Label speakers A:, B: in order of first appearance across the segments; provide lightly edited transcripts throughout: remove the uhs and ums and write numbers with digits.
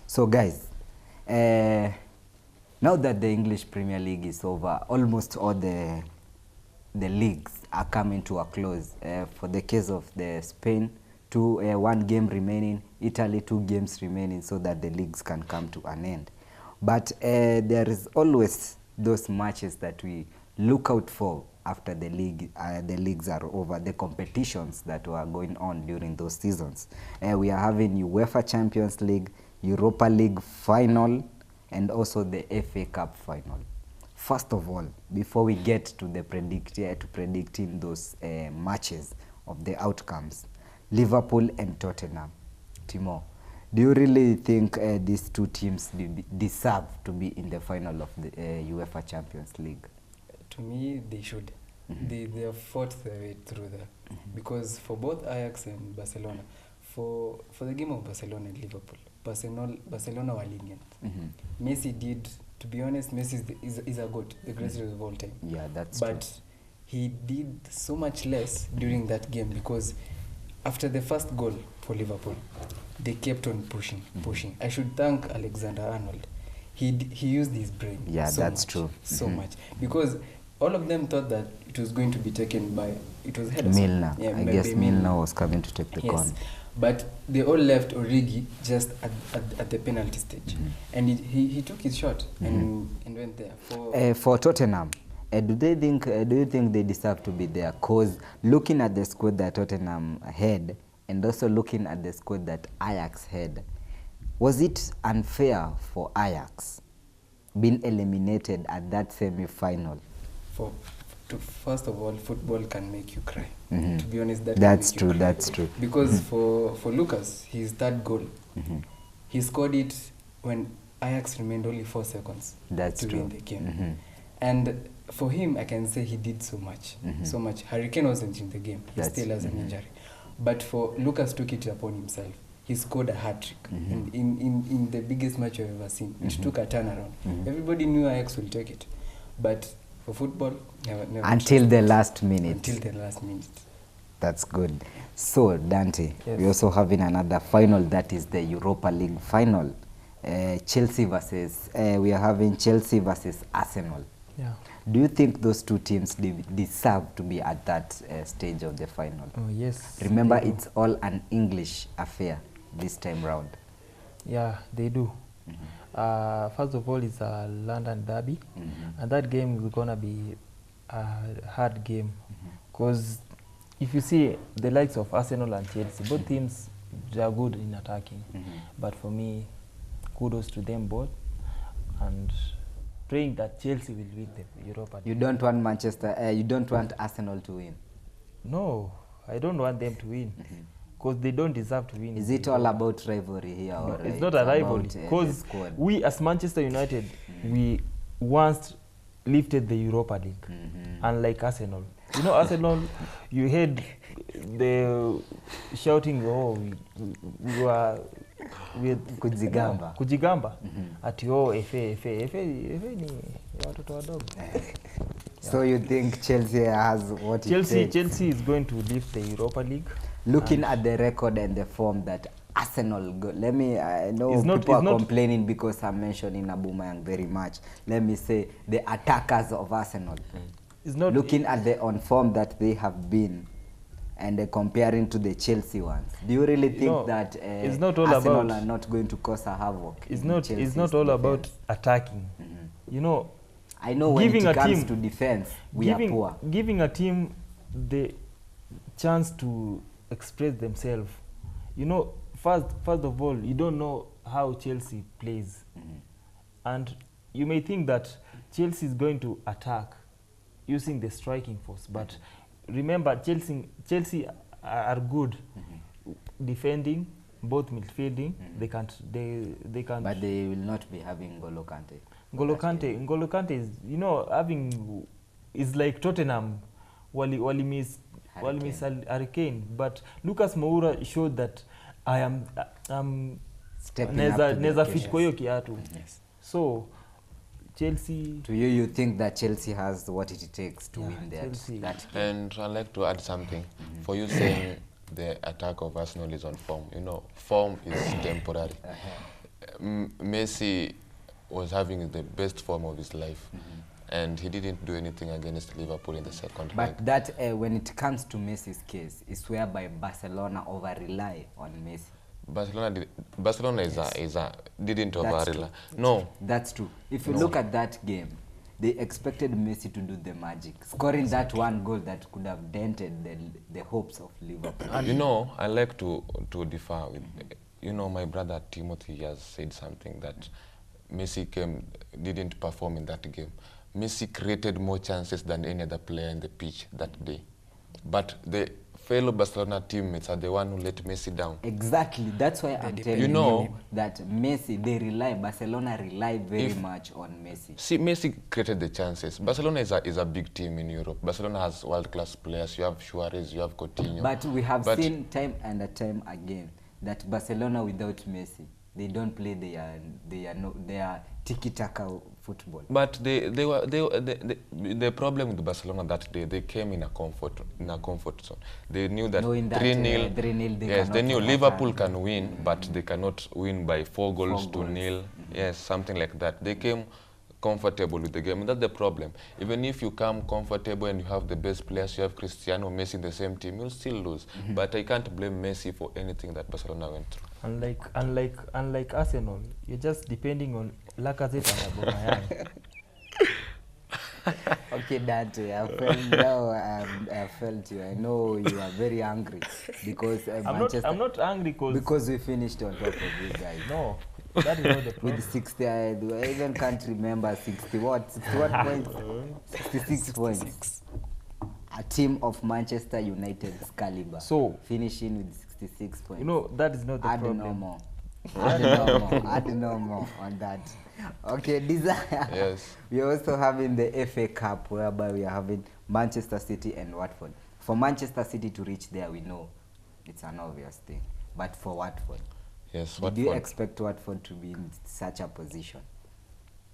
A: So guys, now that the English Premier League is over, almost all the leagues are coming to a close. For the case of the Spain, one game remaining, Italy 2 games remaining, so that the leagues can come to an end. But there is always those matches that we look out for after the leagues are over, the competitions that were going on during those seasons. We are having UEFA Champions League, Europa League final, and also the FA Cup final. First of all, before we get to the predicting those matches of the outcomes, Liverpool and Tottenham. Timo, do you really think these two teams deserve to be in the final of the UEFA Champions League?
B: To me, they should. They have fought their way through there. Because for both Ajax and Barcelona, for the game of Barcelona and Liverpool, Barcelona were lenient. Messi did, to be honest, Messi is a GOAT, the greatest of all time.
A: Yeah, that's true.
B: But he did so much less during that game because after the first goal for Liverpool, they kept on pushing. I should thank Alexander-Arnold. He used his brain.
A: Yeah,
B: so
A: that's
B: much,
A: true.
B: So much. Because all of them thought that it was going to be taken by, it was Henderson.
A: Milner.
B: Yeah,
A: I guess Milner was coming to take the corner.
B: But they all left Origi just at the penalty stage. And he took his shot and went there.
A: For Tottenham, do you think they deserve to be there? Because looking at the squad that Tottenham had and also looking at the squad that Ajax had, was it unfair for Ajax being eliminated at that semi-final?
B: First of all, football can make you cry. To be honest,
A: that's true. That's true.
B: Because for Lucas, his third goal, he scored it when Ajax remained only 4 seconds to win the game. And for him, I can say he did so much. So much. Harry Kane wasn't in the game. He still has an injury. But for Lucas took it upon himself. He scored a hat-trick in the biggest match I've ever seen. It took a turnaround. Everybody knew Ajax will take it. But for football, never
A: until the last minute.
B: Until the last minute.
A: That's good. So, Dante, we're also having another final, that is the Europa League final. We are having Chelsea versus Arsenal.
C: Yeah.
A: Do you think those two teams deserve to be at that stage of the final?
C: Oh, yes.
A: Remember, it's all an English affair this time round.
C: Yeah, they do. First of all, it's a London derby, and that game is going to be a hard game because if you see the likes of Arsenal and Chelsea, both teams, they are good in attacking. But for me, kudos to them both, and praying that Chelsea will win the Europa League.
A: You don't want you don't want Arsenal to win?
C: No, I don't want them to win. Because they don't deserve to win.
A: Is it all about rivalry here?
C: No,
A: or
C: it's not a rivalry. Because we as Manchester United, we once lifted the Europa League, unlike Arsenal. You know, Arsenal, you heard the shouting, oh, we were with Kujigamba. Ati oh, FA ni watoto wadogo.
A: So you think Chelsea has what it takes?
C: Chelsea is going to lift the Europa League.
A: Looking at the record and the form that Arsenal got, I know people are complaining because I'm mentioning Aubameyang very much. Let me say the attackers of Arsenal. Looking at the on form that they have been and comparing to the Chelsea ones. Do you really think that Arsenal are not going to cause a havoc?
C: It's not all about attacking. You know,
A: I know when it comes to defense, we are poor.
C: Giving a team the chance to express themselves. You know, first of all, you don't know how Chelsea plays. And you may think that Chelsea is going to attack using the striking force. But remember, Chelsea are good defending, both midfielding. They can't.
A: But they will not be having N'Golo Kante.
C: N'Golo Kante is, you know, is like Tottenham. Wali miss Hurricane, but Lucas Moura showed that I am neza fit kwa hiyo kiatu. So Chelsea.
A: To you think that Chelsea has what it takes to win that game?
D: And I'd like to add something. For you saying the attack of Arsenal is on form, you know, form is temporary. Messi was having the best form of his life, and he didn't do anything against Liverpool in the second leg.
A: But that, when it comes to Messi's case, is whereby Barcelona over-rely on Messi.
D: Barcelona didn't over-rely. No.
A: That's true. If you look at that game, they expected Messi to do the magic, scoring that one goal that could have dented the hopes of Liverpool.
D: And you know, I like to differ with, you know, my brother Timothy has said something that Messi didn't perform in that game. Messi created more chances than any other player in the pitch that day. But the fellow Barcelona teammates are the one who let Messi down.
A: Exactly. That's why I'm telling you that Messi, Barcelona rely very much on Messi.
D: See, Messi created the chances. Barcelona is a big team in Europe. Barcelona has world-class players. You have Suarez, you have Coutinho.
A: But we have seen time and time again that Barcelona without Messi, they don't play their tiki-taka football.
D: But the problem with Barcelona that day, they came in a comfort zone. They knew that 3-0. Yes, they knew Liverpool can win, but they cannot win by 4 goals to 0. Yes, something like that. They came comfortable with the game, and that's the problem. Even if you come comfortable and you have the best players, you have Cristiano, Messi in the same team, you'll still lose. But I can't blame Messi for anything that Barcelona went through.
C: Unlike Arsenal, you're just depending on Lacazette and Aubameyang.
A: Okay, Dante, I felt you. I know you are very angry because
C: I'm not angry
A: because we finished on top of you guys.
C: No, that is not the problem.
A: With 60, I even can't remember 60 what? 61 points? 66 points. A team of Manchester United's caliber.
C: So
A: finishing with 66 points.
C: You know, that is not the problem.
A: Add no more on that. Okay, Desire.
D: Yes.
A: We are also having the FA Cup, whereby we are having Manchester City and Watford. For Manchester City to reach there, we know it's an obvious thing. But for Watford,
D: yes,
A: did you expect Watford to be in such a position?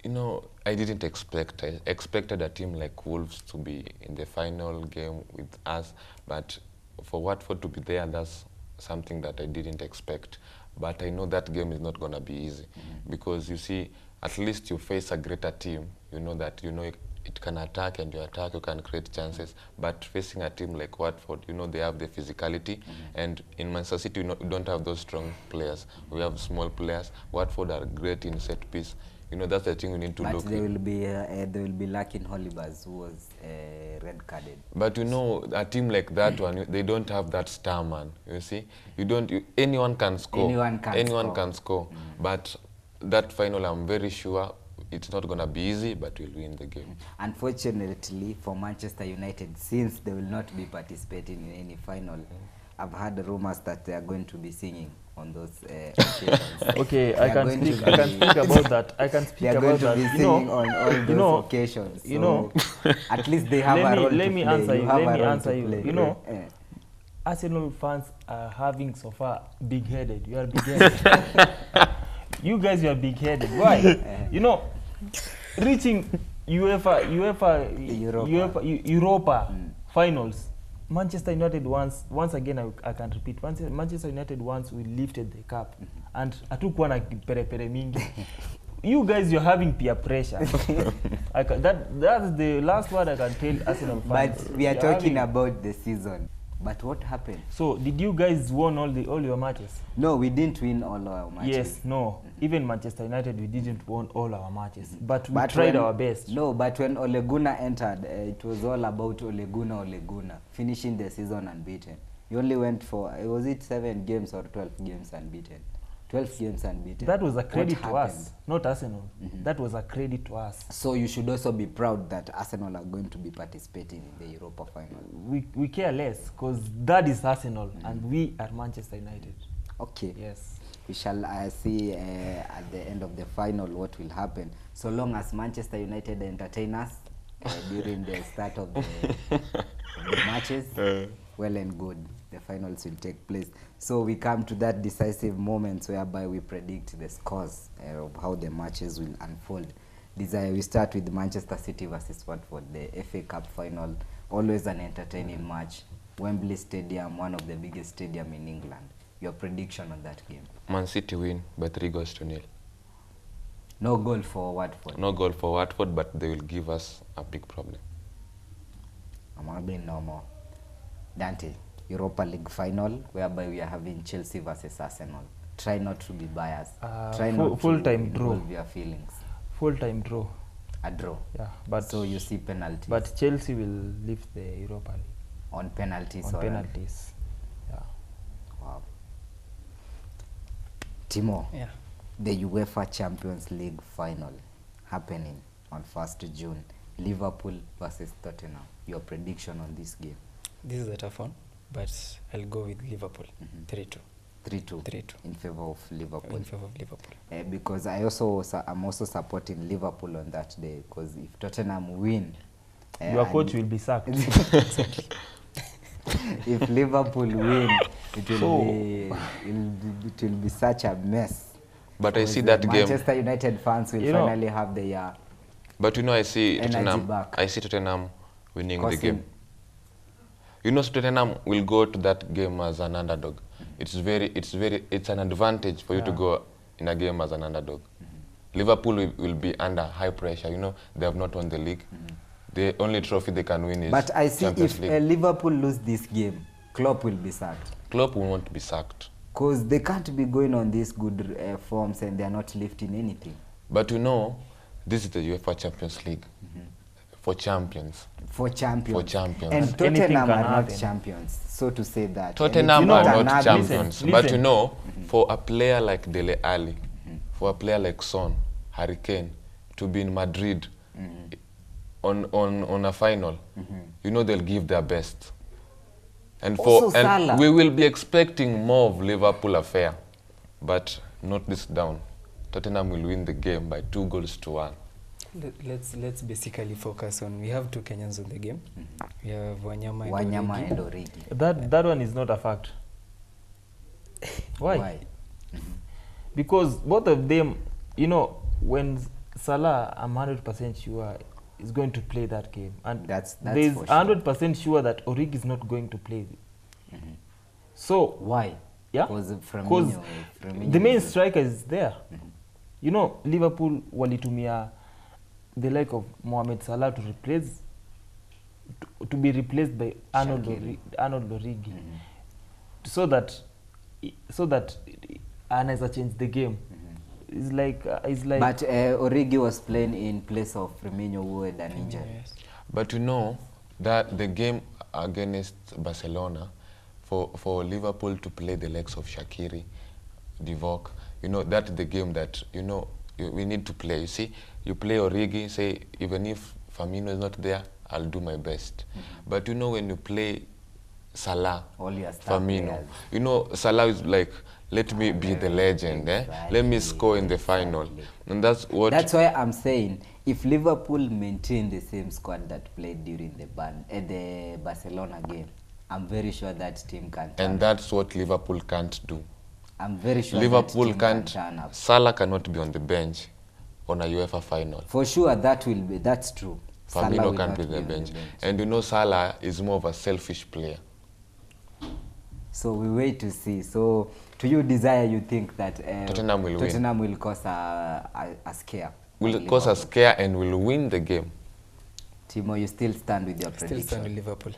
D: You know, I didn't expect. I expected a team like Wolves to be in the final game with us, but for Watford to be there, that's something that I didn't expect. But I know that game is not going to be easy, because you see, at least you face a greater team. You know that, you know, it can attack, and you attack, you can create chances. But facing a team like Watford, you know, they have the physicality, and in Manchester City, you know, we don't have those strong players. We have small players. Watford are great in set piece. You know, that's the thing we need to look at.
A: But they will be lacking Holibas, who was red carded.
D: But you know, a team like that one, they don't have that star man. You see, anyone can score. Anyone can score. But that final, I'm very sure it's not going to be easy, but we'll win the game.
A: Unfortunately for Manchester United, since they will not be participating in any final, I've heard rumors that they are going to be singing on those occasions.
C: Okay, I can speak about that. I can speak about that.
A: They are going to be singing on all those occasions. So
C: you know,
A: at least they have a role to play.
C: Let me answer you. You know,
A: Arsenal
C: fans are having so far big-headed. You are big-headed. You guys, you are big-headed. Why? You know, reaching UEFA finals. Manchester United once again, I can repeat, Manchester United once we lifted the cup, and hatukuwa na perepere mingi. You guys, you're having peer pressure. That's the last word I can tell Arsenal fans.
A: But we are talking about the season. But what happened?
C: So, did you guys win all your matches?
A: No, we didn't win all our matches.
C: Yes, no. Even Manchester United, we didn't win all our matches. But we tried our best.
A: No, but when Ole Gunnar entered, it was all about Ole Gunnar, finishing the season unbeaten. He only went for, was it 7 games or 12 games unbeaten? 12 games unbeaten.
C: That was a credit to us, not Arsenal. That was a credit to us.
A: So you should also be proud that Arsenal are going to be participating in the Europa final.
C: We care less, because that is Arsenal, and we are Manchester United.
A: Okay.
C: Yes.
A: We shall see at the end of the final what will happen. So long as Manchester United entertain us during the start of the matches, well and good. The finals will take place. So we come to that decisive moment whereby we predict the scores of how the matches will unfold. We start with Manchester City versus Watford, the FA Cup final. Always an entertaining match. Wembley Stadium, one of the biggest stadiums in England. Your prediction on that game?
D: Man City win by 3-0.
A: No goal for Watford.
D: No goal for Watford, but they will give us a big problem.
A: I'm being normal. Dante, Europa League final, whereby we are having Chelsea versus Arsenal. Try not to be biased. Try not
C: full-time
A: to
C: draw.
A: involve your feelings.
C: Full-time draw.
A: A draw.
C: Yeah, but
A: so you see penalties.
C: But Chelsea will lift the Europa League.
A: On penalties.
C: On penalties. Yeah.
A: Wow. Timo.
B: Yeah.
A: The UEFA Champions League final happening on 1st June. Liverpool versus Tottenham. Your prediction on this game?
B: This is a tough one, but I'll go with Liverpool. 3-2.
A: 3-2.
B: 3-2.
A: In favor of Liverpool.
B: In favor of Liverpool.
A: Because I'm also supporting Liverpool on that day. Because if Tottenham win,
C: your coach will be sacked.
A: If Liverpool win, it will be such a mess.
D: But I see that game.
A: Manchester United fans will finally have their
D: But I see Tottenham.
A: back.
D: I see Tottenham winning the game. Tottenham will go to that game as an underdog. It's an advantage for you to go in a game as an underdog. Liverpool will be under high pressure. They have not won the league. The only trophy they can win is
A: But I see
D: Champions
A: if
D: League.
A: Liverpool lose this game, Klopp will be sacked.
D: Klopp will not be sacked.
A: Because they can't be going on these good forms and they are not lifting anything.
D: But this is the UEFA Champions League for champions.
A: For champions. And
C: Anything
A: Tottenham
C: can
A: are not
C: happen.
A: champions, so to say that.
D: Tottenham are not champions.
C: Listen.
D: But for a player like Dele Alli, for a player like Son, Harry Kane, to be in Madrid on a final, they'll give their best. And we will be expecting more of Liverpool affair, but not this down. Tottenham will win the game by 2-1.
B: Let's basically focus on, we have two Kenyans on the game. We have Wanyama
A: and Origi.
C: That one is not a fact. Why? Because both of them, when Salah, I'm 100% sure is going to play that game, and
A: that's
C: there's
A: for sure.
C: 100% sure that Origi is not going to play. So
A: why?
C: Yeah,
A: because
C: the main striker is there. Liverpool walitumia the like of Mohamed Salah to be replaced by Arnold Origi, so that anaweza change the game. It's like
A: but Origi was playing in place of Firmino, who had an injury.
B: Yes.
D: But that the game against Barcelona, for Liverpool to play the likes of Shaqiri, Divock, that's the game that we need to play. You see, you play Origi, say even if Firmino is not there, I'll do my best. But when you play Salah, Firmino, Salah is like, let me be the legend, let me score in the final. And that's why
A: I'm saying, if Liverpool maintain the same squad that played during the Barcelona game, I'm very sure that team can turn.
D: And that's what Liverpool can't do.
A: I'm very sure
D: Liverpool
A: that team can turn up.
D: Salah cannot be on the bench on a UEFA final.
A: For sure, that's true.
D: Firmino can't be on the bench. And Salah is more of a selfish player.
A: So we wait to see. So to you, Desire, you think that
D: Tottenham
A: will cause a scare?
D: Will cause a scare and will win the game.
A: Timo, you still stand with your prediction?
B: Still stand with Liverpool.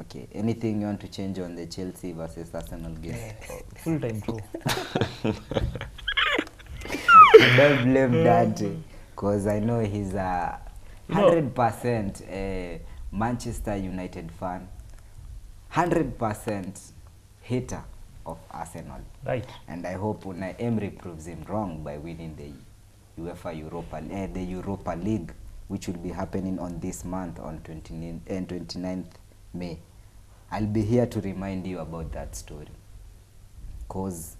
A: Okay. Anything you want to change on the Chelsea versus Arsenal game?
C: Full-time draw.
A: Don't blame Dante, because I know he's a 100% Manchester United fan, 100% hater of Arsenal.
C: Right.
A: And I hope Unai Emery proves him wrong by winning the UEFA Europa League, which will be happening on this month on 29th May. I'll be here to remind you about that story, because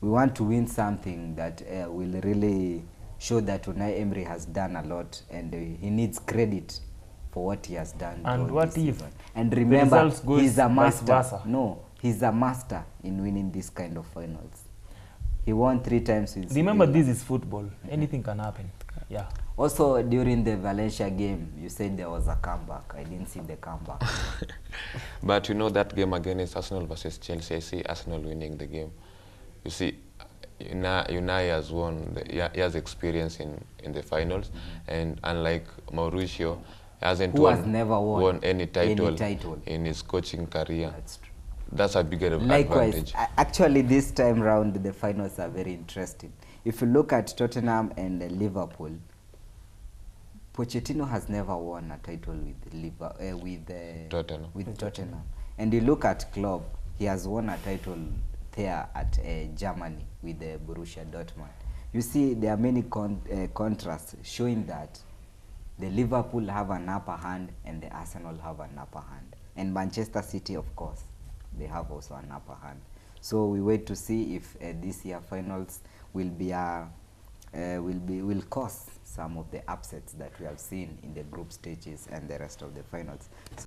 A: we want to win something that will really show that Unai Emery has done a lot, and he needs credit for what he has done.
C: And what if
A: season. And remember, he's a master.
C: Versa?
A: No, he's a master in winning this kind of finals. He won 3 times with
C: Remember,
A: Sevilla.
C: this is football. Anything can happen. Yeah.
A: Also, during the Valencia game, you said there was a comeback. I didn't see the comeback.
D: But that game against Arsenal versus Chelsea, I see Arsenal winning the game. You see, Unai has won. He has experience in the finals, and unlike Mauricio, hasn't
A: Who has never won
D: any title in his coaching career.
A: That's true.
D: That's a bigger
A: Likewise,
D: advantage.
A: actually this time round the finals are very interesting. If you look at Tottenham and Liverpool, Pochettino has never won a title with Tottenham. And you look at Klopp, he has won a title there at Germany with Borussia Dortmund. You see, there are many contrasts showing that the Liverpool have an upper hand and the Arsenal have an upper hand. And Manchester City, of course, they have also an upper hand. So we wait to see if this year finals will be will cause some of the upsets that we have seen in the group stages and the rest of the finals.